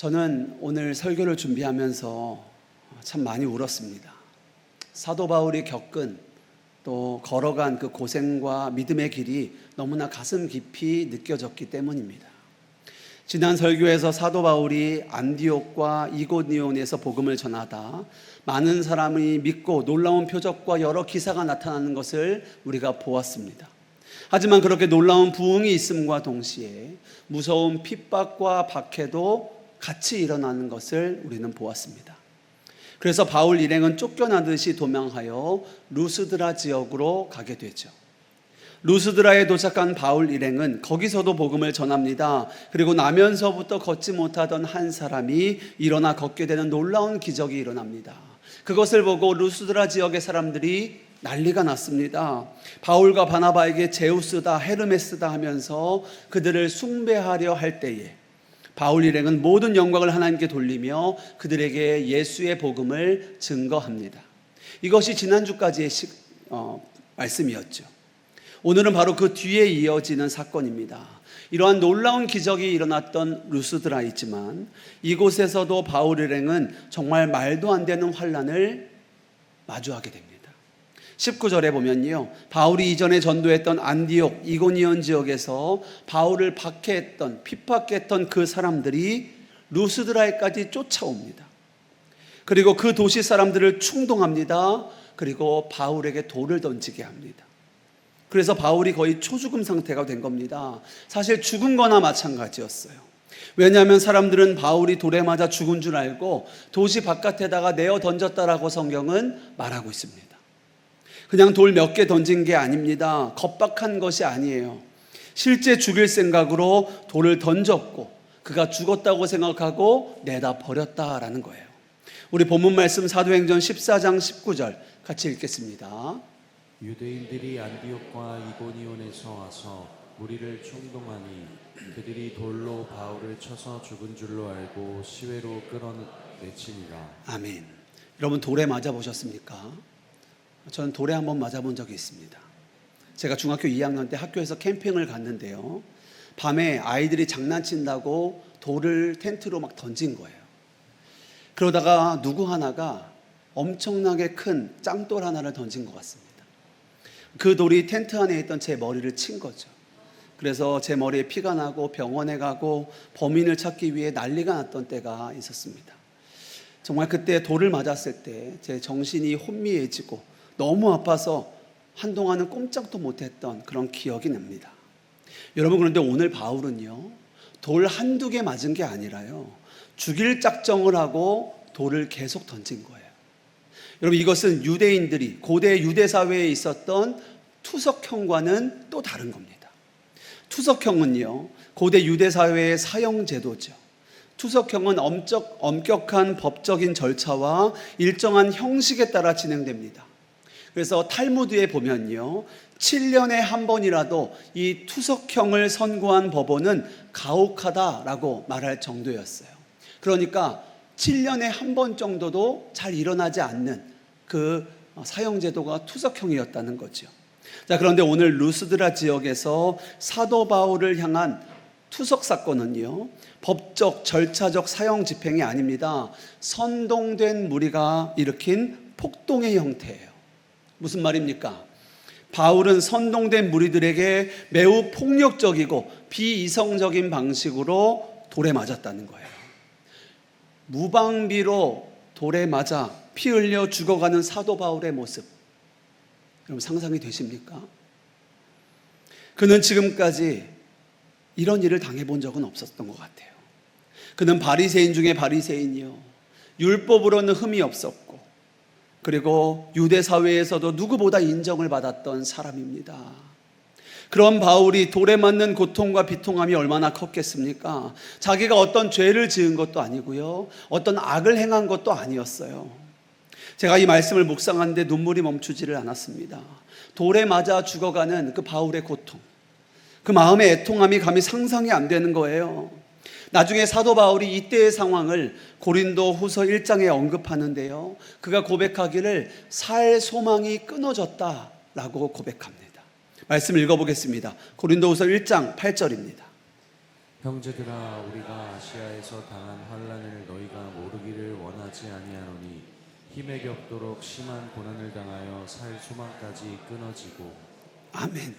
저는 오늘 설교를 준비하면서 참 많이 울었습니다. 사도 바울이 겪은 또 걸어간 그 고생과 믿음의 길이 너무나 가슴 깊이 느껴졌기 때문입니다. 지난 설교에서 사도 바울이 안디옥과 이고니온에서 복음을 전하다 많은 사람이 믿고 놀라운 표적과 여러 기사가 나타나는 것을 우리가 보았습니다. 하지만 그렇게 놀라운 부흥이 있음과 동시에 무서운 핍박과 박해도 같이 일어나는 것을 우리는 보았습니다. 그래서 바울 일행은 쫓겨나듯이 도망하여 루스드라 지역으로 가게 되죠. 루스드라에 도착한 바울 일행은 거기서도 복음을 전합니다. 그리고 나면서부터 걷지 못하던 한 사람이 일어나 걷게 되는 놀라운 기적이 일어납니다. 그것을 보고 루스드라 지역의 사람들이 난리가 났습니다. 바울과 바나바에게 제우스다 헤르메스다 하면서 그들을 숭배하려 할 때에 바울 일행은 모든 영광을 하나님께 돌리며 그들에게 예수의 복음을 증거합니다. 이것이 지난주까지의 말씀이었죠. 오늘은 바로 그 뒤에 이어지는 사건입니다. 이러한 놀라운 기적이 일어났던 루스드라이지만 이곳에서도 바울 일행은 정말 말도 안 되는 환난을 마주하게 됩니다. 19절에 보면요, 바울이 이전에 전도했던 안디옥, 이고니온 지역에서 바울을 박해했던, 핍박했던 그 사람들이 루스드라에까지 쫓아옵니다. 그리고 그 도시 사람들을 충동합니다. 그리고 바울에게 돌을 던지게 합니다. 그래서 바울이 거의 초죽음 상태가 된 겁니다. 사실 죽은 거나 마찬가지였어요. 왜냐하면 사람들은 바울이 돌에 맞아 죽은 줄 알고 도시 바깥에다가 내어 던졌다라고 성경은 말하고 있습니다. 그냥 돌 몇 개 던진 게 아닙니다. 겁박한 것이 아니에요. 실제 죽일 생각으로 돌을 던졌고 그가 죽었다고 생각하고 내다 버렸다라는 거예요. 우리 본문 말씀 사도행전 14장 19절 같이 읽겠습니다. 유대인들이 안디옥과 이고니온에서 와서 무리를 충동하니 그들이 돌로 바울을 쳐서 죽은 줄로 알고 시외로 끌어내치니라. 아멘. 여러분 돌에 맞아 보셨습니까? 저는 돌에 한번 맞아본 적이 있습니다. 제가 중학교 2학년 때 학교에서 캠핑을 갔는데요, 밤에 아이들이 장난친다고 돌을 텐트로 막 던진 거예요. 그러다가 누구 하나가 엄청나게 큰 짱돌 하나를 던진 것 같습니다. 그 돌이 텐트 안에 있던 제 머리를 친 거죠. 그래서 제 머리에 피가 나고 병원에 가고 범인을 찾기 위해 난리가 났던 때가 있었습니다. 정말 그때 돌을 맞았을 때 제 정신이 혼미해지고 너무 아파서 한동안은 꼼짝도 못했던 그런 기억이 납니다. 여러분, 그런데 오늘 바울은요, 돌 한두 개 맞은 게 아니라요, 죽일 작정을 하고 돌을 계속 던진 거예요. 여러분, 이것은 유대인들이 고대 유대 사회에 있었던 투석형과는 또 다른 겁니다. 투석형은요, 고대 유대 사회의 사형 제도죠. 투석형은 엄격한 법적인 절차와 일정한 형식에 따라 진행됩니다. 그래서 탈무드에 보면요, 7년에 한 번이라도 이 투석형을 선고한 법원은 가혹하다라고 말할 정도였어요. 그러니까 7년에 한 번 정도도 잘 일어나지 않는 그 사형제도가 투석형이었다는 거죠. 자, 그런데 오늘 루스드라 지역에서 사도 바울을 향한 투석 사건은요, 법적 절차적 사형 집행이 아닙니다. 선동된 무리가 일으킨 폭동의 형태예요. 무슨 말입니까? 바울은 선동된 무리들에게 매우 폭력적이고 비이성적인 방식으로 돌에 맞았다는 거예요. 무방비로 돌에 맞아 피 흘려 죽어가는 사도 바울의 모습, 여러분 상상이 되십니까? 그는 지금까지 이런 일을 당해본 적은 없었던 것 같아요. 그는 바리새인 중에 바리새인이요, 율법으로는 흠이 없었고, 그리고 유대 사회에서도 누구보다 인정을 받았던 사람입니다. 그런 바울이 돌에 맞는 고통과 비통함이 얼마나 컸겠습니까? 자기가 어떤 죄를 지은 것도 아니고요, 어떤 악을 행한 것도 아니었어요. 제가 이 말씀을 묵상하는데 눈물이 멈추지를 않았습니다. 돌에 맞아 죽어가는 그 바울의 고통, 그 마음의 애통함이 감히 상상이 안 되는 거예요. 나중에 사도 바울이 이때의 상황을 고린도 후서 1장에 언급하는데요, 그가 고백하기를 살 소망이 끊어졌다라고 고백합니다. 말씀 읽어보겠습니다. 고린도 후서 1장 8절입니다. 형제들아, 우리가 아시아에서 당한 환난을 너희가 모르기를 원하지 아니하노니 힘에 겹도록 심한 고난을 당하여 살 소망까지 끊어지고. 아멘.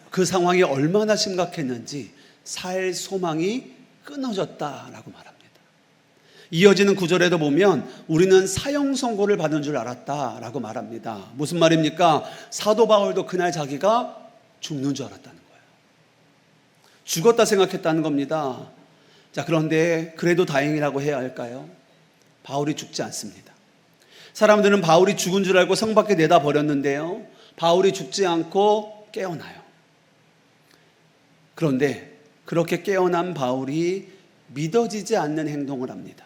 그 상황이 얼마나 심각했는지 살 소망이 끊어졌다라고 말합니다. 이어지는 구절에도 보면 우리는 사형 선고를 받은 줄 알았다라고 말합니다. 무슨 말입니까? 사도 바울도 그날 자기가 죽는 줄 알았다는 거예요. 죽었다 생각했다는 겁니다. 자, 그런데 그래도 다행이라고 해야 할까요? 바울이 죽지 않습니다. 사람들은 바울이 죽은 줄 알고 성 밖에 내다 버렸는데요, 바울이 죽지 않고 깨어나요. 그런데 그렇게 깨어난 바울이 믿어지지 않는 행동을 합니다.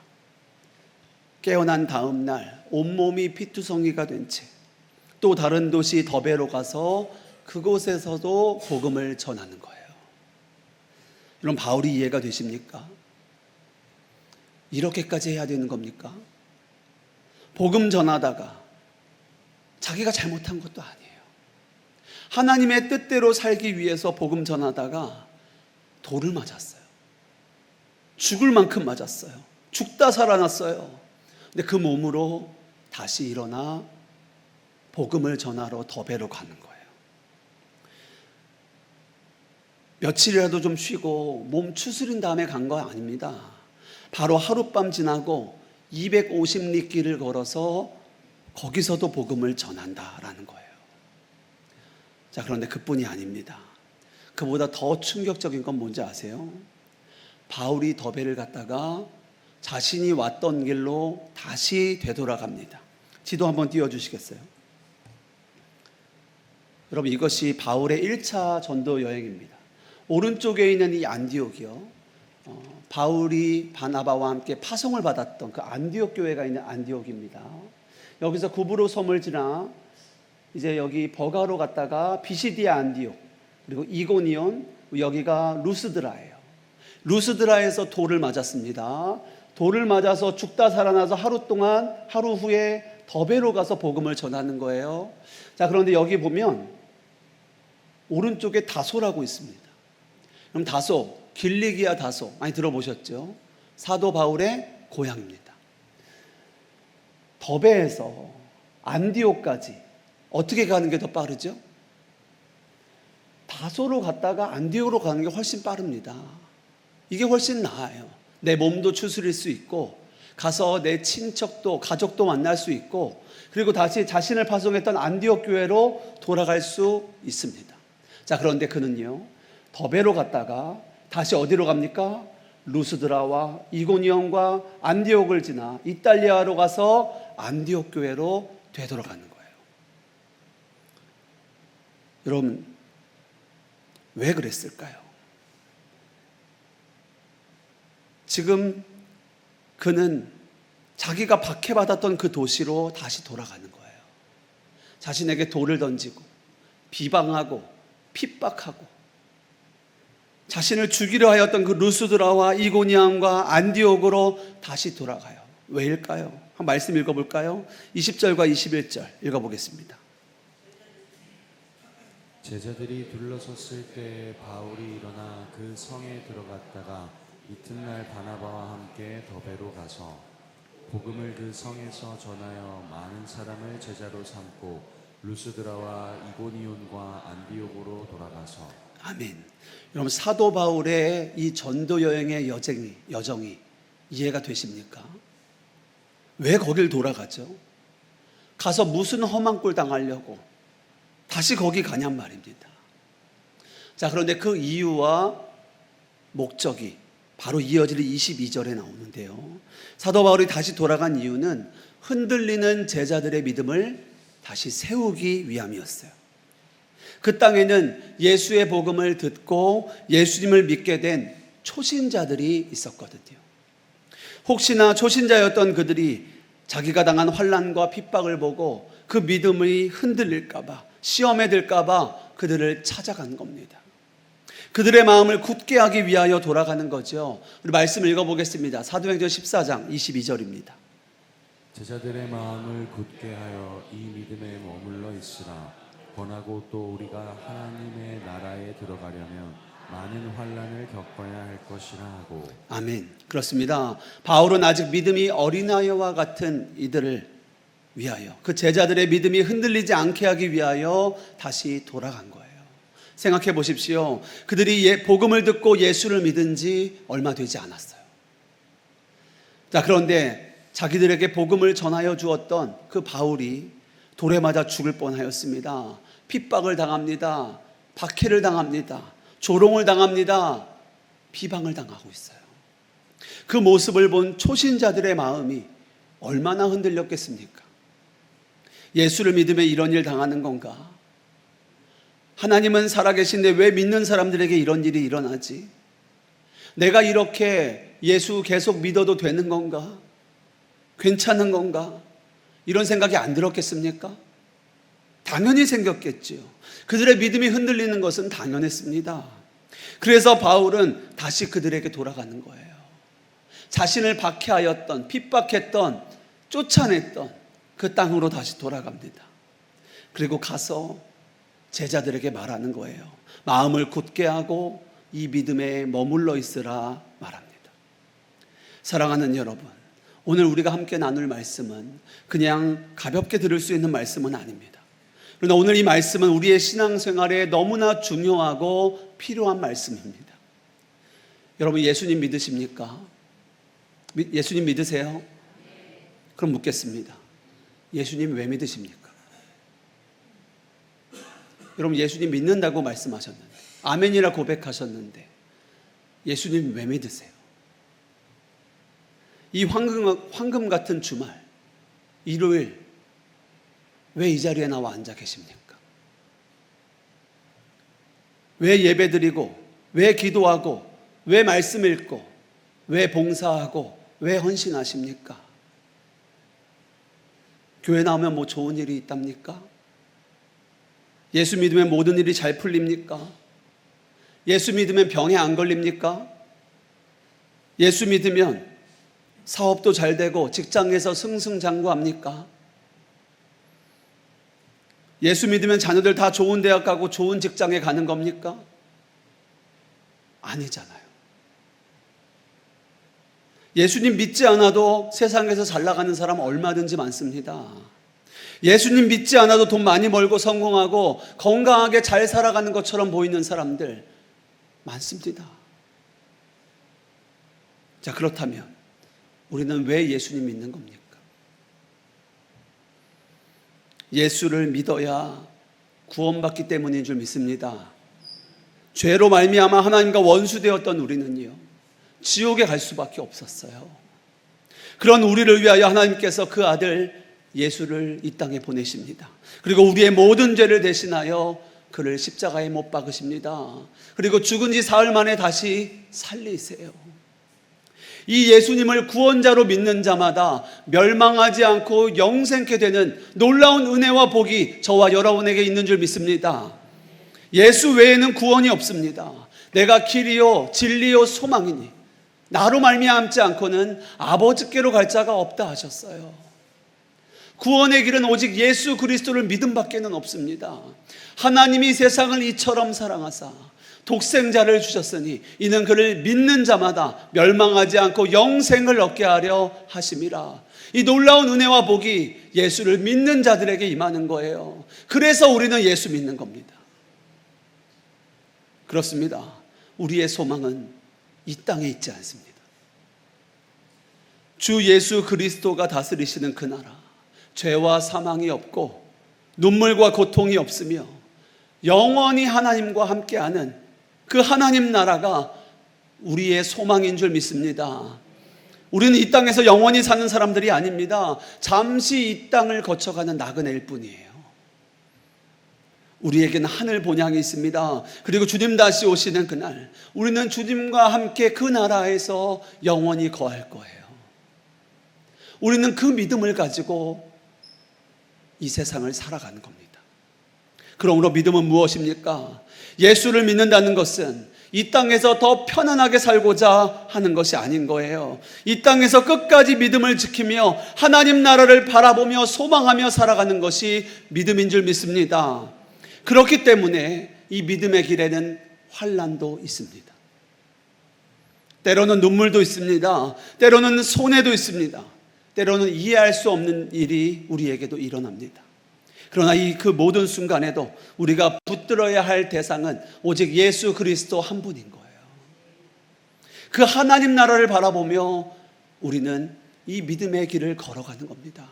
깨어난 다음 날 온몸이 피투성이가 된 채 또 다른 도시 더베로 가서 그곳에서도 복음을 전하는 거예요. 여러분, 바울이 이해가 되십니까? 이렇게까지 해야 되는 겁니까? 복음 전하다가 자기가 잘못한 것도 아니에요. 하나님의 뜻대로 살기 위해서 복음 전하다가 돌을 맞았어요. 죽을 만큼 맞았어요. 죽다 살아났어요. 근데 그 몸으로 다시 일어나 복음을 전하러 더베로 가는 거예요. 며칠이라도 좀 쉬고 몸 추스린 다음에 간 거 아닙니다. 바로 하룻밤 지나고 250리 길을 걸어서 거기서도 복음을 전한다라는 거예요. 자, 그런데 그뿐이 아닙니다. 그보다 더 충격적인 건 뭔지 아세요? 바울이 더베를 갔다가 자신이 왔던 길로 다시 되돌아갑니다. 지도 한번 띄워주시겠어요? 여러분, 이것이 바울의 1차 전도 여행입니다. 오른쪽에 있는 이 안디옥이요, 바울이 바나바와 함께 파송을 받았던 그 안디옥 교회가 있는 안디옥입니다. 여기서 구브로 섬을 지나 이제 여기 버가로 갔다가 비시디아 안디옥, 그리고 이고니온, 여기가 루스드라예요. 루스드라에서 돌을 맞았습니다. 돌을 맞아서 죽다 살아나서 하루 후에 더베로 가서 복음을 전하는 거예요. 자, 그런데 여기 보면 오른쪽에 다소라고 있습니다. 그럼 다소, 길리기아 다소 많이 들어보셨죠? 사도 바울의 고향입니다. 더베에서 안디옥까지 어떻게 가는 게 더 빠르죠? 다소로 갔다가 안디옥으로 가는 게 훨씬 빠릅니다. 이게 훨씬 나아요. 내 몸도 추스릴 수 있고 가서 내 친척도 가족도 만날 수 있고, 그리고 다시 자신을 파송했던 안디옥 교회로 돌아갈 수 있습니다. 자, 그런데 그는요, 더베로 갔다가 다시 어디로 갑니까? 루스드라와 이고니온과 안디옥을 지나 이탈리아로 가서 안디옥 교회로 되돌아가는 거예요. 여러분, 왜 그랬을까요? 지금 그는 자기가 박해받았던 그 도시로 다시 돌아가는 거예요. 자신에게 돌을 던지고 비방하고 핍박하고 자신을 죽이려 하였던 그 루스드라와 이고니온과 안디옥으로 다시 돌아가요. 왜일까요? 한 말씀 읽어볼까요? 20절과 21절 읽어보겠습니다. 제자들이 둘러섰을 때 바울이 일어나 그 성에 들어갔다가 이튿날 바나바와 함께 더베로 가서 복음을 그 성에서 전하여 많은 사람을 제자로 삼고 루스드라와 이고니온과 안디옥으로 돌아가서. 아멘. 여러분, 사도 바울의 이 전도 여행의 여정이 이해가 되십니까? 왜 거길 돌아가죠? 가서 무슨 험한 꼴 당하려고 다시 거기 가냔 말입니다. 자, 그런데 그 이유와 목적이 바로 이어질 22절에 나오는데요, 사도 바울이 다시 돌아간 이유는 흔들리는 제자들의 믿음을 다시 세우기 위함이었어요. 그 땅에는 예수의 복음을 듣고 예수님을 믿게 된 초신자들이 있었거든요. 혹시나 초신자였던 그들이 자기가 당한 환난과 핍박을 보고 그 믿음이 흔들릴까봐, 시험에 들까봐 그들을 찾아간 겁니다. 그들의 마음을 굳게 하기 위하여 돌아가는 거죠. 우리 말씀 읽어보겠습니다. 사도행전 14장 22절입니다. 제자들의 마음을 굳게 하여 이 믿음에 머물러 있으라. 권하고 또 우리가 하나님의 나라에 들어가려면 많은 환난을 겪어야 할 것이라 하고. 아멘. 그렇습니다. 바울은 아직 믿음이 어린아이와 같은 이들을 위하여, 그 제자들의 믿음이 흔들리지 않게 하기 위하여 다시 돌아간 거예요. 생각해 보십시오. 그들이 복음을 듣고 예수를 믿은 지 얼마 되지 않았어요. 자, 그런데 자기들에게 복음을 전하여 주었던 그 바울이 돌에 맞아 죽을 뻔하였습니다. 핍박을 당합니다. 박해를 당합니다. 조롱을 당합니다. 비방을 당하고 있어요. 그 모습을 본 초신자들의 마음이 얼마나 흔들렸겠습니까? 예수를 믿으며 이런 일 당하는 건가? 하나님은 살아계신데 왜 믿는 사람들에게 이런 일이 일어나지? 내가 이렇게 예수 계속 믿어도 되는 건가? 괜찮은 건가? 이런 생각이 안 들었겠습니까? 당연히 생겼겠지요. 그들의 믿음이 흔들리는 것은 당연했습니다. 그래서 바울은 다시 그들에게 돌아가는 거예요. 자신을 박해하였던, 핍박했던, 쫓아냈던 그 땅으로 다시 돌아갑니다. 그리고 가서 제자들에게 말하는 거예요. 마음을 굳게 하고 이 믿음에 머물러 있으라 말합니다. 사랑하는 여러분, 오늘 우리가 함께 나눌 말씀은 그냥 가볍게 들을 수 있는 말씀은 아닙니다. 그러나 오늘 이 말씀은 우리의 신앙생활에 너무나 중요하고 필요한 말씀입니다. 여러분, 예수님 믿으십니까? 예수님 믿으세요? 그럼 묻겠습니다. 예수님 왜 믿으십니까? 여러분, 예수님 믿는다고 말씀하셨는데, 아멘이라 고백하셨는데 예수님 왜 믿으세요? 이 황금 같은 주말, 일요일, 왜 이 자리에 나와 앉아 계십니까? 왜 예배 드리고, 왜 기도하고, 왜 말씀 읽고, 왜 봉사하고, 왜 헌신하십니까? 교회 나오면 뭐 좋은 일이 있답니까? 예수 믿으면 모든 일이 잘 풀립니까? 예수 믿으면 병에 안 걸립니까? 예수 믿으면 사업도 잘 되고 직장에서 승승장구합니까? 예수 믿으면 자녀들 다 좋은 대학 가고 좋은 직장에 가는 겁니까? 아니잖아요. 예수님 믿지 않아도 세상에서 잘 나가는 사람 얼마든지 많습니다. 예수님 믿지 않아도 돈 많이 벌고 성공하고 건강하게 잘 살아가는 것처럼 보이는 사람들 많습니다. 자, 그렇다면 우리는 왜 예수님 믿는 겁니까? 예수를 믿어야 구원받기 때문인 줄 믿습니다. 죄로 말미암아 하나님과 원수되었던 우리는요, 지옥에 갈 수밖에 없었어요. 그런 우리를 위하여 하나님께서 그 아들 예수를 이 땅에 보내십니다. 그리고 우리의 모든 죄를 대신하여 그를 십자가에 못 박으십니다. 그리고 죽은 지 사흘 만에 다시 살리세요. 이 예수님을 구원자로 믿는 자마다 멸망하지 않고 영생케 되는 놀라운 은혜와 복이 저와 여러분에게 있는 줄 믿습니다. 예수 외에는 구원이 없습니다. 내가 길이요 진리요 소망이니 나로 말미암지 않고는 아버지께로 갈 자가 없다 하셨어요. 구원의 길은 오직 예수 그리스도를 믿음 밖에는 없습니다. 하나님이 세상을 이처럼 사랑하사 독생자를 주셨으니 이는 그를 믿는 자마다 멸망하지 않고 영생을 얻게 하려 하심이라. 이 놀라운 은혜와 복이 예수를 믿는 자들에게 임하는 거예요. 그래서 우리는 예수 믿는 겁니다. 그렇습니다. 우리의 소망은 이 땅에 있지 않습니다. 주 예수 그리스도가 다스리시는 그 나라, 죄와 사망이 없고 눈물과 고통이 없으며 영원히 하나님과 함께하는 그 하나님 나라가 우리의 소망인 줄 믿습니다. 우리는 이 땅에서 영원히 사는 사람들이 아닙니다. 잠시 이 땅을 거쳐가는 나그네일 뿐이에요. 우리에게는 하늘 본향이 있습니다. 그리고 주님 다시 오시는 그날 우리는 주님과 함께 그 나라에서 영원히 거할 거예요. 우리는 그 믿음을 가지고 이 세상을 살아가는 겁니다. 그러므로 믿음은 무엇입니까? 예수를 믿는다는 것은 이 땅에서 더 편안하게 살고자 하는 것이 아닌 거예요. 이 땅에서 끝까지 믿음을 지키며 하나님 나라를 바라보며 소망하며 살아가는 것이 믿음인 줄 믿습니다. 그렇기 때문에 이 믿음의 길에는 환난도 있습니다. 때로는 눈물도 있습니다. 때로는 손해도 있습니다. 때로는 이해할 수 없는 일이 우리에게도 일어납니다. 그러나 그 모든 순간에도 우리가 붙들어야 할 대상은 오직 예수 그리스도 한 분인 거예요. 그 하나님 나라를 바라보며 우리는 이 믿음의 길을 걸어가는 겁니다.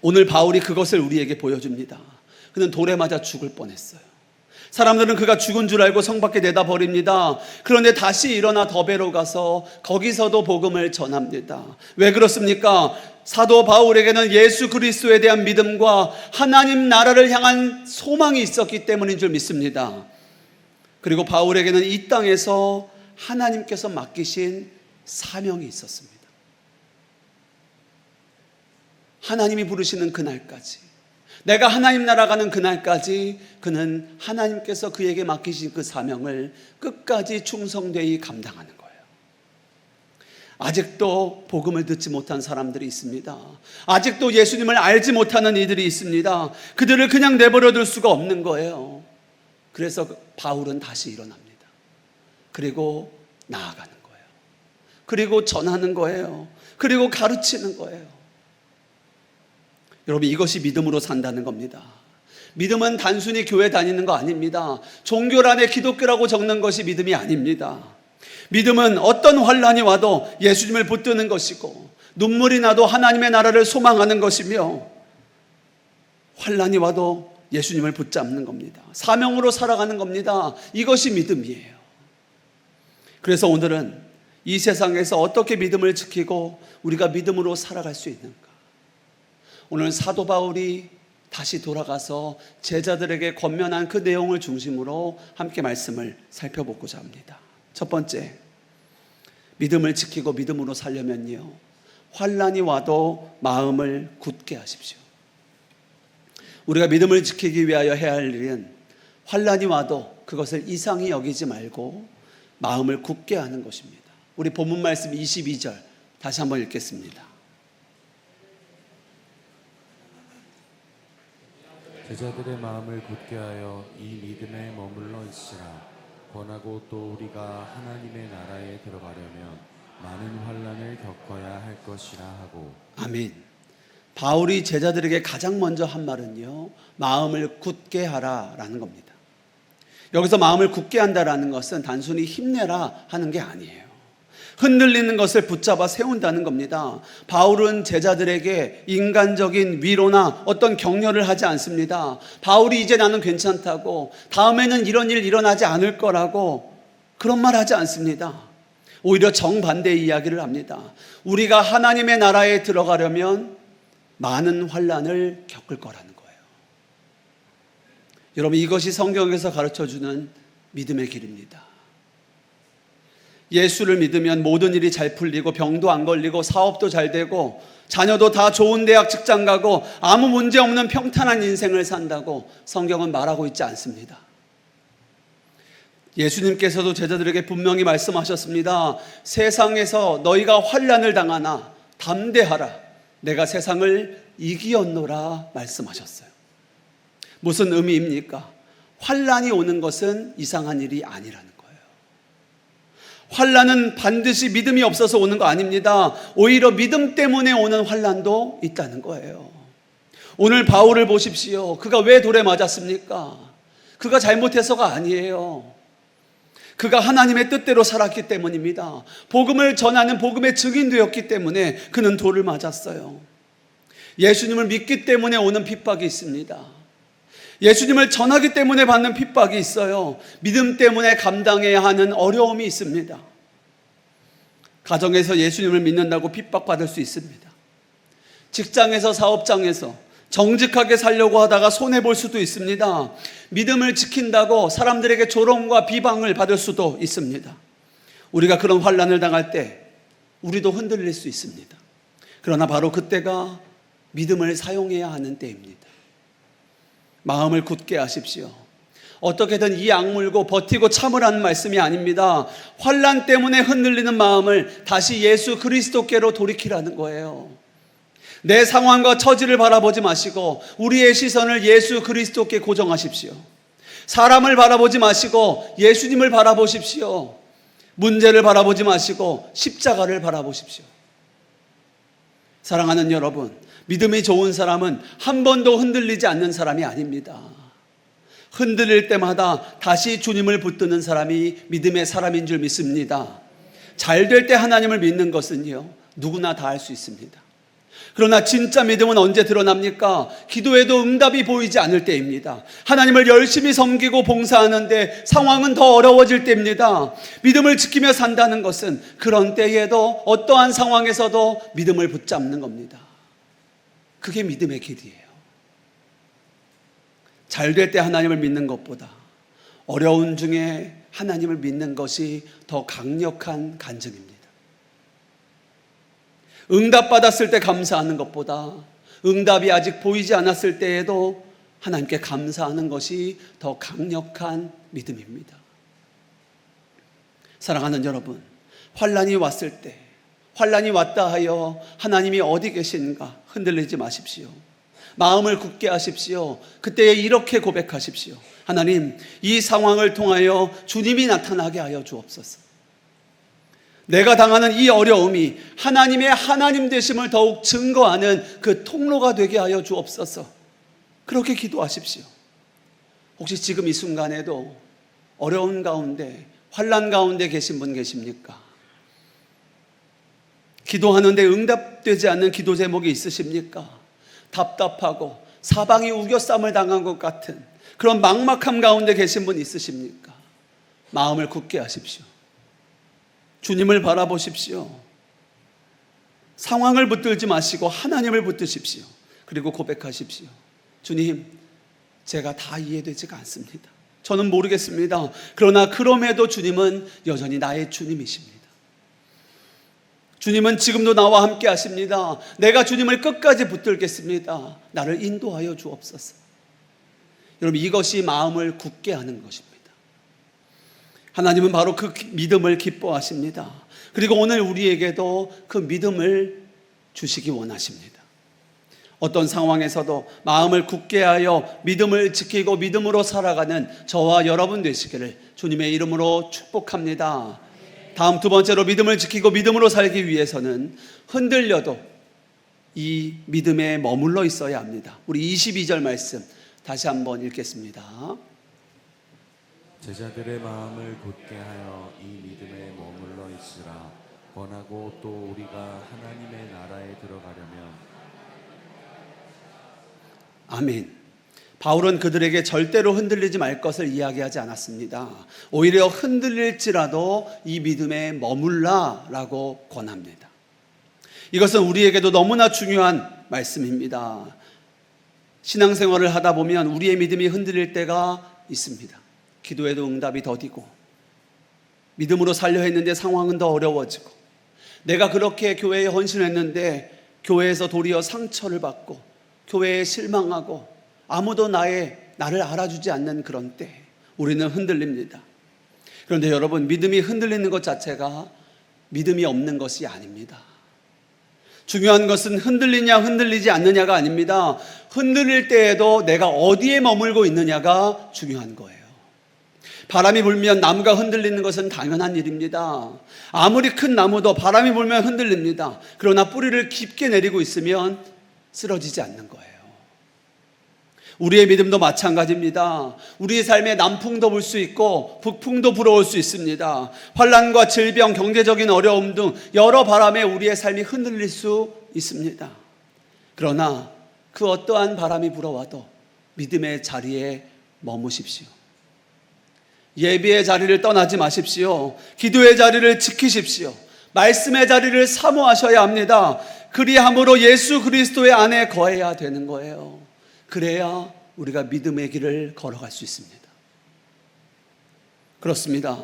오늘 바울이 그것을 우리에게 보여줍니다. 그는 돌에 맞아 죽을 뻔했어요. 사람들은 그가 죽은 줄 알고 성 밖에 내다 버립니다. 그런데 다시 일어나 더베로 가서 거기서도 복음을 전합니다. 왜 그렇습니까? 사도 바울에게는 예수 그리스도에 대한 믿음과 하나님 나라를 향한 소망이 있었기 때문인 줄 믿습니다. 그리고 바울에게는 이 땅에서 하나님께서 맡기신 사명이 있었습니다. 하나님이 부르시는 그날까지, 내가 하나님 나라 가는 그날까지 그는 하나님께서 그에게 맡기신 그 사명을 끝까지 충성되이 감당하는 거예요. 아직도 복음을 듣지 못한 사람들이 있습니다. 아직도 예수님을 알지 못하는 이들이 있습니다. 그들을 그냥 내버려 둘 수가 없는 거예요. 그래서 바울은 다시 일어납니다. 그리고 나아가는 거예요. 그리고 전하는 거예요. 그리고 가르치는 거예요. 여러분, 이것이 믿음으로 산다는 겁니다. 믿음은 단순히 교회 다니는 거 아닙니다. 종교란에 기독교라고 적는 것이 믿음이 아닙니다. 믿음은 어떤 환난이 와도 예수님을 붙드는 것이고, 눈물이 나도 하나님의 나라를 소망하는 것이며, 환난이 와도 예수님을 붙잡는 겁니다. 사명으로 살아가는 겁니다. 이것이 믿음이에요. 그래서 오늘은 이 세상에서 어떻게 믿음을 지키고 우리가 믿음으로 살아갈 수 있는가? 오늘 사도 바울이 다시 돌아가서 제자들에게 권면한 그 내용을 중심으로 함께 말씀을 살펴보고자 합니다. 첫 번째, 믿음을 지키고 믿음으로 살려면요, 환난이 와도 마음을 굳게 하십시오. 우리가 믿음을 지키기 위하여 해야 할 일은 환난이 와도 그것을 이상히 여기지 말고 마음을 굳게 하는 것입니다. 우리 본문 말씀 22절 다시 한번 읽겠습니다. 제자들의 마음을 굳게 하여 이 믿음에 머물러 있으라. 권하고 또 우리가 하나님의 나라에 들어가려면 많은 환난을 겪어야 할 것이라 하고. 아멘. 바울이 제자들에게 가장 먼저 한 말은요, 마음을 굳게 하라라는 겁니다. 여기서 마음을 굳게 한다라는 것은 단순히 힘내라 하는 게 아니에요. 흔들리는 것을 붙잡아 세운다는 겁니다. 바울은 제자들에게 인간적인 위로나 어떤 격려를 하지 않습니다. 바울이 이제 나는 괜찮다고, 다음에는 이런 일 일어나지 않을 거라고 그런 말 하지 않습니다. 오히려 정반대의 이야기를 합니다. 우리가 하나님의 나라에 들어가려면 많은 환난을 겪을 거라는 거예요. 여러분, 이것이 성경에서 가르쳐주는 믿음의 길입니다. 예수를 믿으면 모든 일이 잘 풀리고 병도 안 걸리고 사업도 잘 되고 자녀도 다 좋은 대학 직장 가고 아무 문제 없는 평탄한 인생을 산다고 성경은 말하고 있지 않습니다. 예수님께서도 제자들에게 분명히 말씀하셨습니다. 세상에서 너희가 환난을 당하나 담대하라. 내가 세상을 이기었노라 말씀하셨어요. 무슨 의미입니까? 환난이 오는 것은 이상한 일이 아니라는 거예요. 환난은 반드시 믿음이 없어서 오는 거 아닙니다. 오히려 믿음 때문에 오는 환난도 있다는 거예요. 오늘 바울을 보십시오. 그가 왜 돌에 맞았습니까? 그가 잘못해서가 아니에요. 그가 하나님의 뜻대로 살았기 때문입니다. 복음을 전하는 복음의 증인되었기 때문에 그는 돌을 맞았어요. 예수님을 믿기 때문에 오는 핍박이 있습니다. 예수님을 전하기 때문에 받는 핍박이 있어요. 믿음 때문에 감당해야 하는 어려움이 있습니다. 가정에서 예수님을 믿는다고 핍박받을 수 있습니다. 직장에서, 사업장에서 정직하게 살려고 하다가 손해볼 수도 있습니다. 믿음을 지킨다고 사람들에게 조롱과 비방을 받을 수도 있습니다. 우리가 그런 환난을 당할 때 우리도 흔들릴 수 있습니다. 그러나 바로 그때가 믿음을 사용해야 하는 때입니다. 마음을 굳게 하십시오. 어떻게든 이 악물고 버티고 참으라는 말씀이 아닙니다. 환난 때문에 흔들리는 마음을 다시 예수 그리스도께로 돌이키라는 거예요. 내 상황과 처지를 바라보지 마시고 우리의 시선을 예수 그리스도께 고정하십시오. 사람을 바라보지 마시고 예수님을 바라보십시오. 문제를 바라보지 마시고 십자가를 바라보십시오. 사랑하는 여러분, 믿음이 좋은 사람은 한 번도 흔들리지 않는 사람이 아닙니다. 흔들릴 때마다 다시 주님을 붙드는 사람이 믿음의 사람인 줄 믿습니다. 잘 될 때 하나님을 믿는 것은요, 누구나 다 할 수 있습니다. 그러나 진짜 믿음은 언제 드러납니까? 기도에도 응답이 보이지 않을 때입니다. 하나님을 열심히 섬기고 봉사하는데 상황은 더 어려워질 때입니다. 믿음을 지키며 산다는 것은 그런 때에도 어떠한 상황에서도 믿음을 붙잡는 겁니다. 그게 믿음의 길이에요. 잘 될 때 하나님을 믿는 것보다 어려운 중에 하나님을 믿는 것이 더 강력한 간증입니다. 응답받았을 때 감사하는 것보다 응답이 아직 보이지 않았을 때에도 하나님께 감사하는 것이 더 강력한 믿음입니다. 사랑하는 여러분, 환난이 왔을 때, 환난이 왔다 하여 하나님이 어디 계신가 흔들리지 마십시오. 마음을 굳게 하십시오. 그때에 이렇게 고백하십시오. 하나님, 이 상황을 통하여 주님이 나타나게 하여 주옵소서. 내가 당하는 이 어려움이 하나님의 하나님 되심을 더욱 증거하는 그 통로가 되게 하여 주옵소서. 그렇게 기도하십시오. 혹시 지금 이 순간에도 어려운 가운데, 환난 가운데 계신 분 계십니까? 기도하는데 응답되지 않는 기도 제목이 있으십니까? 답답하고 사방이 우겨쌈을 당한 것 같은 그런 막막함 가운데 계신 분 있으십니까? 마음을 굳게 하십시오. 주님을 바라보십시오. 상황을 붙들지 마시고 하나님을 붙드십시오. 그리고 고백하십시오. 주님, 제가 다 이해되지가 않습니다. 저는 모르겠습니다. 그러나 그럼에도 주님은 여전히 나의 주님이십니다. 주님은 지금도 나와 함께 하십니다. 내가 주님을 끝까지 붙들겠습니다. 나를 인도하여 주옵소서. 여러분, 이것이 마음을 굳게 하는 것입니다. 하나님은 바로 그 믿음을 기뻐하십니다. 그리고 오늘 우리에게도 그 믿음을 주시기 원하십니다. 어떤 상황에서도 마음을 굳게 하여 믿음을 지키고 믿음으로 살아가는 저와 여러분 되시기를 주님의 이름으로 축복합니다. 다음 두 번째로 믿음을 지키고 믿음으로 살기 위해서는 흔들려도 이 믿음에 머물러 있어야 합니다. 우리 22절 말씀 다시 한번 읽겠습니다. 제자들의 마음을 굳게 하여 이 믿음에 머물러 있으라. 권하고 또 우리가 하나님의 나라에 들어가려면. 아멘. 바울은 그들에게 절대로 흔들리지 말 것을 이야기하지 않았습니다. 오히려 흔들릴지라도 이 믿음에 머물라라고 권합니다. 이것은 우리에게도 너무나 중요한 말씀입니다. 신앙생활을 하다 보면 우리의 믿음이 흔들릴 때가 있습니다. 기도에도 응답이 더디고 믿음으로 살려 했는데 상황은 더 어려워지고 내가 그렇게 교회에 헌신했는데 교회에서 도리어 상처를 받고 교회에 실망하고 아무도 나를 알아주지 않는 그런 때 우리는 흔들립니다. 그런데 여러분, 믿음이 흔들리는 것 자체가 믿음이 없는 것이 아닙니다. 중요한 것은 흔들리냐 흔들리지 않느냐가 아닙니다. 흔들릴 때에도 내가 어디에 머물고 있느냐가 중요한 거예요. 바람이 불면 나무가 흔들리는 것은 당연한 일입니다. 아무리 큰 나무도 바람이 불면 흔들립니다. 그러나 뿌리를 깊게 내리고 있으면 쓰러지지 않는 거예요. 우리의 믿음도 마찬가지입니다. 우리의 삶에 남풍도 불 수 있고 북풍도 불어올 수 있습니다. 환난과 질병, 경제적인 어려움 등 여러 바람에 우리의 삶이 흔들릴 수 있습니다. 그러나 그 어떠한 바람이 불어와도 믿음의 자리에 머무십시오. 예배의 자리를 떠나지 마십시오. 기도의 자리를 지키십시오. 말씀의 자리를 사모하셔야 합니다. 그리함으로 예수 그리스도의 안에 거해야 되는 거예요. 그래야 우리가 믿음의 길을 걸어갈 수 있습니다. 그렇습니다.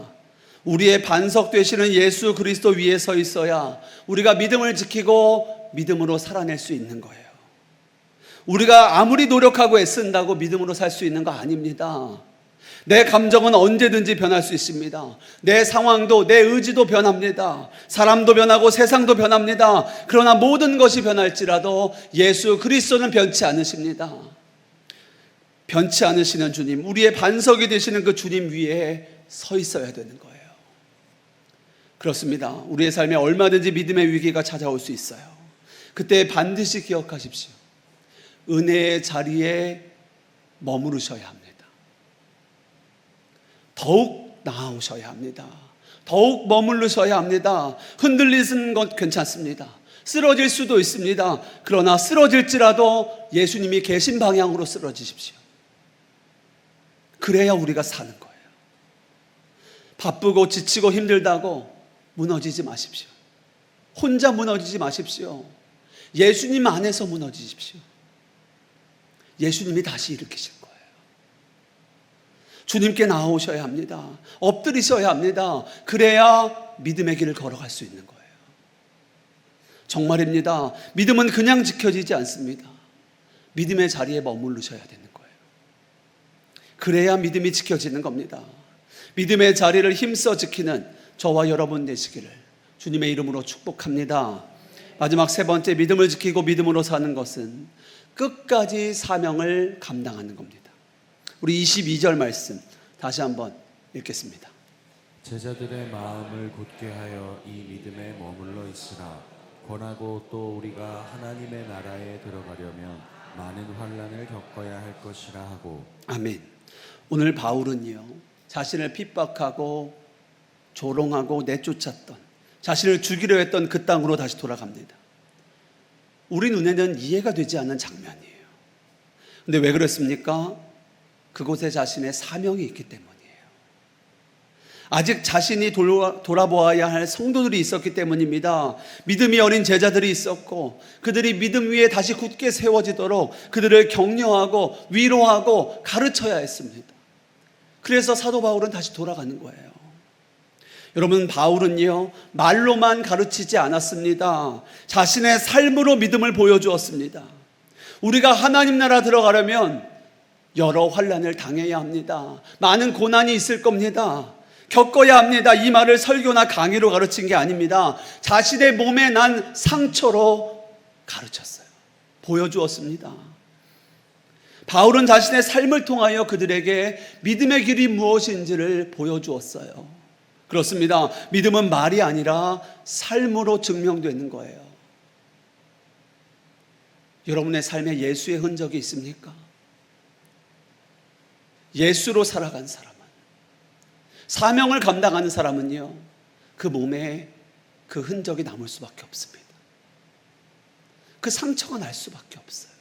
우리의 반석 되시는 예수 그리스도 위에 서 있어야 우리가 믿음을 지키고 믿음으로 살아낼 수 있는 거예요. 우리가 아무리 노력하고 애쓴다고 믿음으로 살 수 있는 거 아닙니다. 내 감정은 언제든지 변할 수 있습니다. 내 상황도, 내 의지도 변합니다. 사람도 변하고 세상도 변합니다. 그러나 모든 것이 변할지라도 예수 그리스도는 변치 않으십니다. 변치 않으시는 주님, 우리의 반석이 되시는 그 주님 위에 서 있어야 되는 거예요. 그렇습니다. 우리의 삶에 얼마든지 믿음의 위기가 찾아올 수 있어요. 그때 반드시 기억하십시오. 은혜의 자리에 머무르셔야 합니다. 더욱 나아오셔야 합니다. 더욱 머무르셔야 합니다. 흔들리는 것 괜찮습니다. 쓰러질 수도 있습니다. 그러나 쓰러질지라도 예수님이 계신 방향으로 쓰러지십시오. 그래야 우리가 사는 거예요. 바쁘고 지치고 힘들다고 무너지지 마십시오. 혼자 무너지지 마십시오. 예수님 안에서 무너지십시오. 예수님이 다시 일으키실 거예요. 주님께 나오셔야 합니다. 엎드리셔야 합니다. 그래야 믿음의 길을 걸어갈 수 있는 거예요. 정말입니다. 믿음은 그냥 지켜지지 않습니다. 믿음의 자리에 머무르셔야 되는 거예요. 그래야 믿음이 지켜지는 겁니다. 믿음의 자리를 힘써 지키는 저와 여러분 되시기를 주님의 이름으로 축복합니다. 마지막 세 번째, 믿음을 지키고 믿음으로 사는 것은 끝까지 사명을 감당하는 겁니다. 우리 22절 말씀 다시 한번 읽겠습니다. 제자들의 마음을 굳게 하여 이 믿음에 머물러 있으라. 권하고 또 우리가 하나님의 나라에 들어가려면 많은 환난을 겪어야 할 것이라 하고. 아멘. 오늘 바울은요, 자신을 핍박하고 조롱하고 내쫓았던, 자신을 죽이려 했던 그 땅으로 다시 돌아갑니다. 우리 눈에는 이해가 되지 않는 장면이에요. 근데 왜 그랬습니까? 그곳에 자신의 사명이 있기 때문이에요. 아직 자신이 돌아보아야 할 성도들이 있었기 때문입니다. 믿음이 어린 제자들이 있었고, 그들이 믿음 위에 다시 굳게 세워지도록 그들을 격려하고 위로하고 가르쳐야 했습니다. 그래서 사도 바울은 다시 돌아가는 거예요. 여러분, 바울은요, 말로만 가르치지 않았습니다. 자신의 삶으로 믿음을 보여주었습니다. 우리가 하나님 나라 들어가려면 여러 환난을 당해야 합니다. 많은 고난이 있을 겁니다. 겪어야 합니다. 이 말을 설교나 강의로 가르친 게 아닙니다. 자신의 몸에 난 상처로 가르쳤어요. 보여주었습니다. 바울은 자신의 삶을 통하여 그들에게 믿음의 길이 무엇인지를 보여주었어요. 그렇습니다. 믿음은 말이 아니라 삶으로 증명되는 거예요. 여러분의 삶에 예수의 흔적이 있습니까? 예수로 살아간 사람은, 사명을 감당하는 사람은요, 그 몸에 그 흔적이 남을 수밖에 없습니다. 그 상처가 날 수밖에 없어요.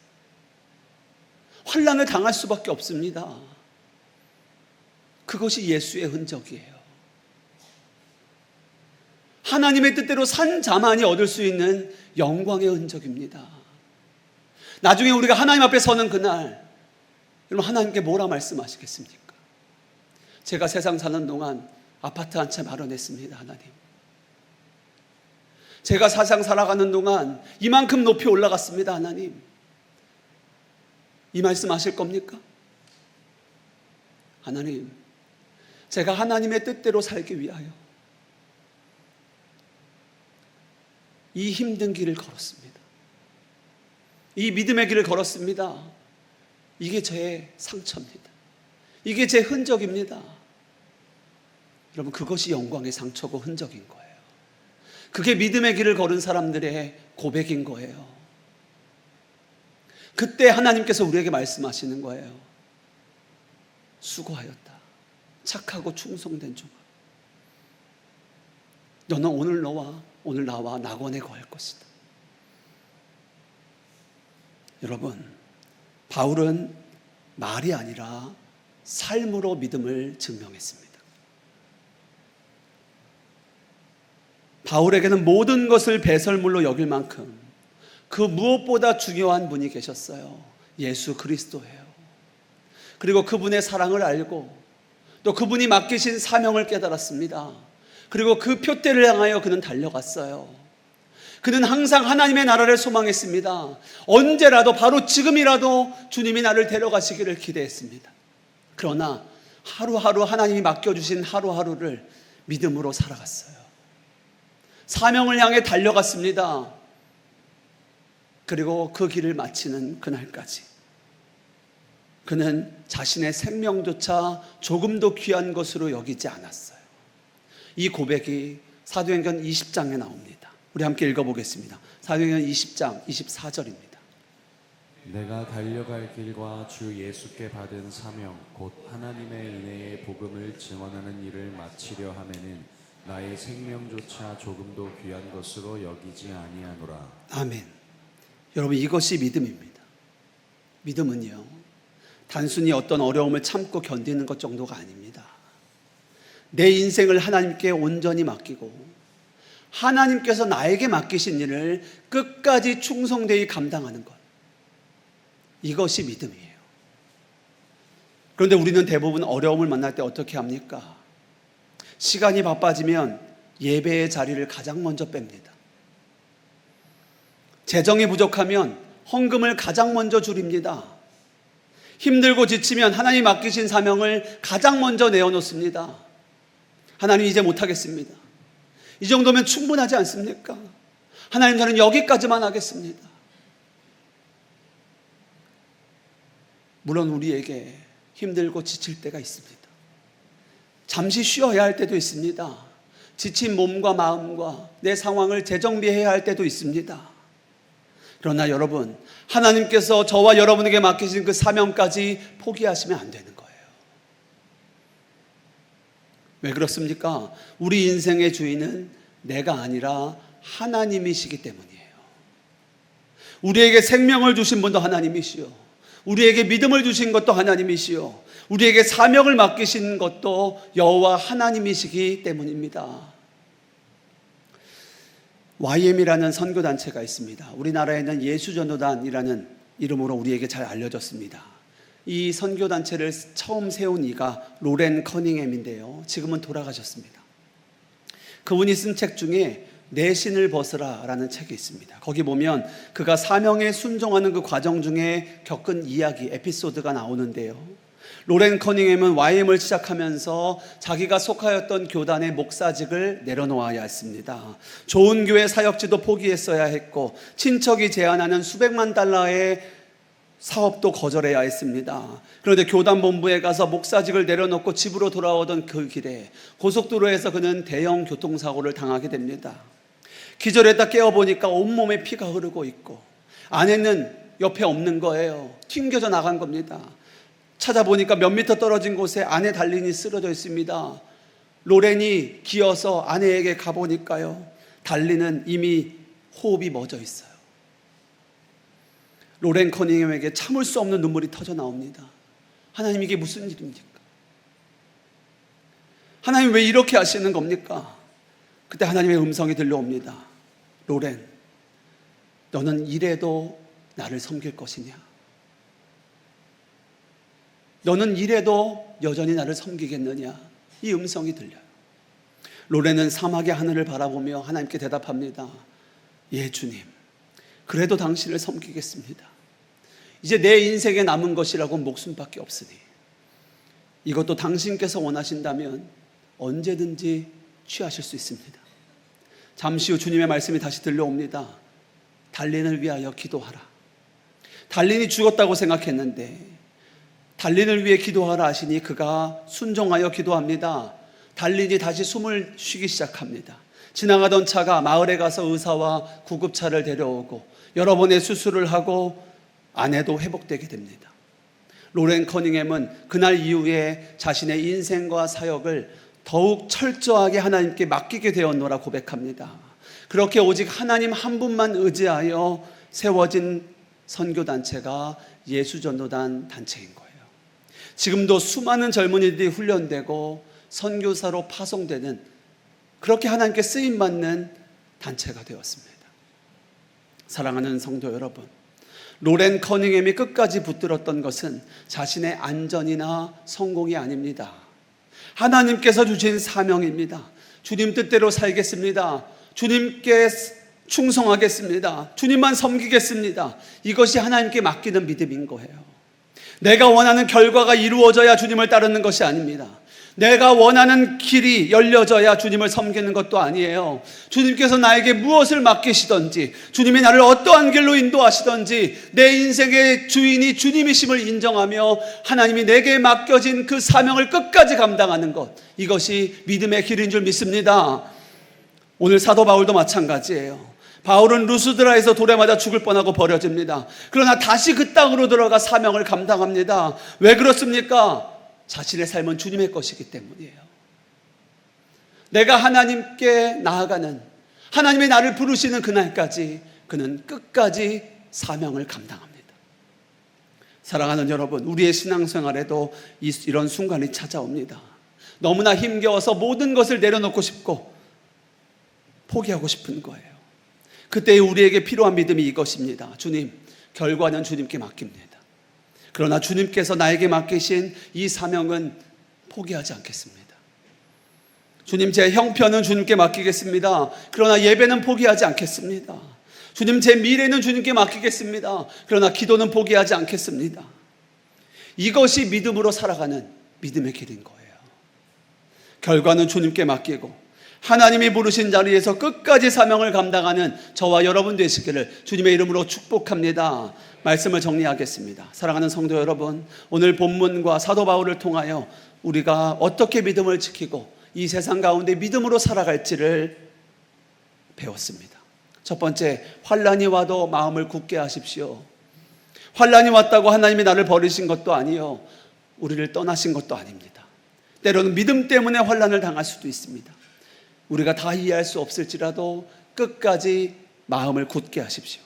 환난을 당할 수밖에 없습니다. 그것이 예수의 흔적이에요. 하나님의 뜻대로 산 자만이 얻을 수 있는 영광의 흔적입니다. 나중에 우리가 하나님 앞에 서는 그날, 여러분, 하나님께 뭐라 말씀하시겠습니까? 제가 세상 사는 동안 아파트 한 채 마련했습니다, 하나님. 제가 세상 살아가는 동안 이만큼 높이 올라갔습니다, 하나님. 이 말씀 하실 겁니까? 하나님, 제가 하나님의 뜻대로 살기 위하여 이 힘든 길을 걸었습니다. 이 믿음의 길을 걸었습니다. 이게 제 상처입니다. 이게 제 흔적입니다. 여러분, 그것이 영광의 상처고 흔적인 거예요. 그게 믿음의 길을 걸은 사람들의 고백인 거예요. 그때 하나님께서 우리에게 말씀하시는 거예요. 수고하였다. 착하고 충성된 종아. 너는 오늘 나와 낙원에 거할 것이다. 여러분, 바울은 말이 아니라 삶으로 믿음을 증명했습니다. 바울에게는 모든 것을 배설물로 여길 만큼 그 무엇보다 중요한 분이 계셨어요. 예수 그리스도예요. 그리고 그분의 사랑을 알고 또 그분이 맡기신 사명을 깨달았습니다. 그리고 그 표대를 향하여 그는 달려갔어요. 그는 항상 하나님의 나라를 소망했습니다. 언제라도, 바로 지금이라도 주님이 나를 데려가시기를 기대했습니다. 그러나 하루하루 하나님이 맡겨주신 하루하루를 믿음으로 살아갔어요. 사명을 향해 달려갔습니다. 그리고 그 길을 마치는 그날까지 그는 자신의 생명조차 조금도 귀한 것으로 여기지 않았어요. 이 고백이 사도행전 20장에 나옵니다. 우리 함께 읽어보겠습니다. 사도행전 20장 24절입니다. 내가 달려갈 길과 주 예수께 받은 사명 곧 하나님의 은혜의 복음을 증언하는 일을 마치려 하면은 나의 생명조차 조금도 귀한 것으로 여기지 아니하노라. 아멘. 여러분, 이것이 믿음입니다. 믿음은요, 단순히 어떤 어려움을 참고 견디는 것 정도가 아닙니다. 내 인생을 하나님께 온전히 맡기고 하나님께서 나에게 맡기신 일을 끝까지 충성되이 감당하는 것, 이것이 믿음이에요. 그런데 우리는 대부분 어려움을 만날 때 어떻게 합니까? 시간이 바빠지면 예배의 자리를 가장 먼저 뺍니다. 재정이 부족하면 헌금을 가장 먼저 줄입니다. 힘들고 지치면 하나님 맡기신 사명을 가장 먼저 내어놓습니다. 하나님, 이제 못하겠습니다. 이 정도면 충분하지 않습니까? 하나님, 저는 여기까지만 하겠습니다. 물론 우리에게 힘들고 지칠 때가 있습니다. 잠시 쉬어야 할 때도 있습니다. 지친 몸과 마음과 내 상황을 재정비해야 할 때도 있습니다. 그러나 여러분, 하나님께서 저와 여러분에게 맡기신 그 사명까지 포기하시면 안 되는 거예요. 왜 그렇습니까? 우리 인생의 주인은 내가 아니라 하나님이시기 때문이에요. 우리에게 생명을 주신 분도 하나님이시요, 우리에게 믿음을 주신 것도 하나님이시요, 우리에게 사명을 맡기신 것도 여호와 하나님이시기 때문입니다. YM이라는 선교단체가 있습니다. 우리나라에는 예수전도단이라는 이름으로 우리에게 잘 알려졌습니다. 이 선교단체를 처음 세운 이가 로렌 커닝햄인데요, 지금은 돌아가셨습니다. 그분이 쓴 책 중에 내 신을 벗으라 라는 책이 있습니다. 거기 보면 그가 사명에 순종하는 그 과정 중에 겪은 이야기, 에피소드가 나오는데요, 로렌 커닝햄은 YM을 시작하면서 자기가 속하였던 교단의 목사직을 내려놓아야 했습니다. 좋은 교회 사역지도 포기했어야 했고 친척이 제안하는 수백만 달러의 사업도 거절해야 했습니다. 그런데 교단 본부에 가서 목사직을 내려놓고 집으로 돌아오던 그 길에 고속도로에서 그는 대형 교통사고를 당하게 됩니다. 기절했다 깨어보니까 온몸에 피가 흐르고 있고 아내는 옆에 없는 거예요. 튕겨져 나간 겁니다. 찾아보니까 몇 미터 떨어진 곳에 아내 달린이 쓰러져 있습니다. 로렌이 기어서 아내에게 가보니까요, 달린은 이미 호흡이 멎어 있어요. 로렌 커닝햄에게 참을 수 없는 눈물이 터져 나옵니다. 하나님, 이게 무슨 일입니까? 하나님, 왜 이렇게 하시는 겁니까? 그때 하나님의 음성이 들려옵니다. 로렌, 너는 이래도 나를 섬길 것이냐? 너는 이래도 여전히 나를 섬기겠느냐? 이 음성이 들려요. 로렌은 사막의 하늘을 바라보며 하나님께 대답합니다. 예, 주님, 그래도 당신을 섬기겠습니다. 이제 내 인생에 남은 것이라고 목숨밖에 없으니 이것도 당신께서 원하신다면 언제든지 취하실 수 있습니다. 잠시 후 주님의 말씀이 다시 들려옵니다. 달린을 위하여 기도하라. 달린이 죽었다고 생각했는데 달린을 위해 기도하라 하시니 그가 순종하여 기도합니다. 달린이 다시 숨을 쉬기 시작합니다. 지나가던 차가 마을에 가서 의사와 구급차를 데려오고 여러 번의 수술을 하고 아내도 회복되게 됩니다. 로렌 커닝햄은 그날 이후에 자신의 인생과 사역을 더욱 철저하게 하나님께 맡기게 되었노라 고백합니다. 그렇게 오직 하나님 한 분만 의지하여 세워진 선교단체가 예수전도단 단체인 거예요. 지금도 수많은 젊은이들이 훈련되고 선교사로 파송되는, 그렇게 하나님께 쓰임받는 단체가 되었습니다. 사랑하는 성도 여러분, 로렌 커닝햄이 끝까지 붙들었던 것은 자신의 안전이나 성공이 아닙니다. 하나님께서 주신 사명입니다. 주님 뜻대로 살겠습니다. 주님께 충성하겠습니다. 주님만 섬기겠습니다. 이것이 하나님께 맡기는 믿음인 거예요. 내가 원하는 결과가 이루어져야 주님을 따르는 것이 아닙니다. 내가 원하는 길이 열려져야 주님을 섬기는 것도 아니에요. 주님께서 나에게 무엇을 맡기시든지, 주님이 나를 어떠한 길로 인도하시든지 내 인생의 주인이 주님이심을 인정하며 하나님이 내게 맡겨진 그 사명을 끝까지 감당하는 것, 이것이 믿음의 길인 줄 믿습니다. 오늘 사도 바울도 마찬가지예요. 바울은 루스드라에서 돌에 맞아 죽을 뻔하고 버려집니다. 그러나 다시 그 땅으로 들어가 사명을 감당합니다. 왜 그렇습니까? 자신의 삶은 주님의 것이기 때문이에요. 내가 하나님께 나아가는, 하나님이 나를 부르시는 그날까지 그는 끝까지 사명을 감당합니다. 사랑하는 여러분, 우리의 신앙생활에도 이런 순간이 찾아옵니다. 너무나 힘겨워서 모든 것을 내려놓고 싶고 포기하고 싶은 거예요. 그때 우리에게 필요한 믿음이 이것입니다. 주님, 결과는 주님께 맡깁니다. 그러나 주님께서 나에게 맡기신 이 사명은 포기하지 않겠습니다. 주님, 제 형편은 주님께 맡기겠습니다. 그러나 예배는 포기하지 않겠습니다. 주님, 제 미래는 주님께 맡기겠습니다. 그러나 기도는 포기하지 않겠습니다. 이것이 믿음으로 살아가는 믿음의 길인 거예요. 결과는 주님께 맡기고 하나님이 부르신 자리에서 끝까지 사명을 감당하는 저와 여러분 되시기를 주님의 이름으로 축복합니다. 말씀을 정리하겠습니다. 사랑하는 성도 여러분, 오늘 본문과 사도 바울을 통하여 우리가 어떻게 믿음을 지키고 이 세상 가운데 믿음으로 살아갈지를 배웠습니다. 첫 번째, 환난이 와도 마음을 굳게 하십시오. 환난이 왔다고 하나님이 나를 버리신 것도 아니요, 우리를 떠나신 것도 아닙니다. 때로는 믿음 때문에 환난을 당할 수도 있습니다. 우리가 다 이해할 수 없을지라도 끝까지 마음을 굳게 하십시오.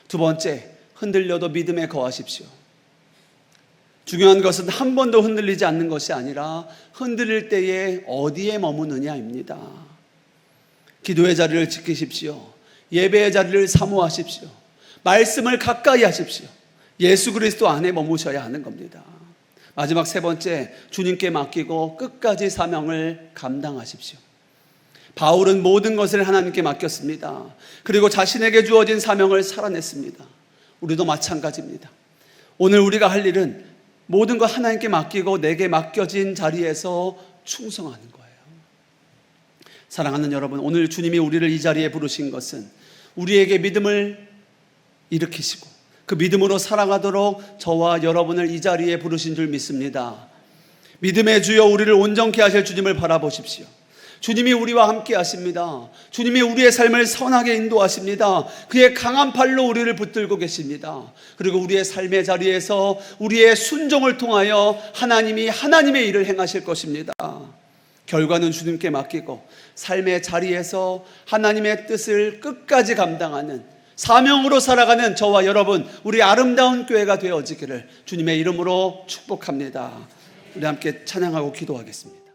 두 번째, 흔들려도 믿음에 거하십시오. 중요한 것은 한 번도 흔들리지 않는 것이 아니라 흔들릴 때에 어디에 머무느냐입니다. 기도의 자리를 지키십시오. 예배의 자리를 사모하십시오. 말씀을 가까이 하십시오. 예수 그리스도 안에 머무셔야 하는 겁니다. 마지막 세 번째, 주님께 맡기고 끝까지 사명을 감당하십시오. 바울은 모든 것을 하나님께 맡겼습니다. 그리고 자신에게 주어진 사명을 살아냈습니다. 우리도 마찬가지입니다. 오늘 우리가 할 일은 모든 것 하나님께 맡기고 내게 맡겨진 자리에서 충성하는 거예요. 사랑하는 여러분, 오늘 주님이 우리를 이 자리에 부르신 것은 우리에게 믿음을 일으키시고 그 믿음으로 살아가도록 저와 여러분을 이 자리에 부르신 줄 믿습니다. 믿음의 주여 우리를 온전케 하실 주님을 바라보십시오. 주님이 우리와 함께 하십니다. 주님이 우리의 삶을 선하게 인도하십니다. 그의 강한 팔로 우리를 붙들고 계십니다. 그리고 우리의 삶의 자리에서 우리의 순종을 통하여 하나님이 하나님의 일을 행하실 것입니다. 결과는 주님께 맡기고 삶의 자리에서 하나님의 뜻을 끝까지 감당하는 사명으로 살아가는 저와 여러분, 우리 아름다운 교회가 되어지기를 주님의 이름으로 축복합니다. 우리 함께 찬양하고 기도하겠습니다.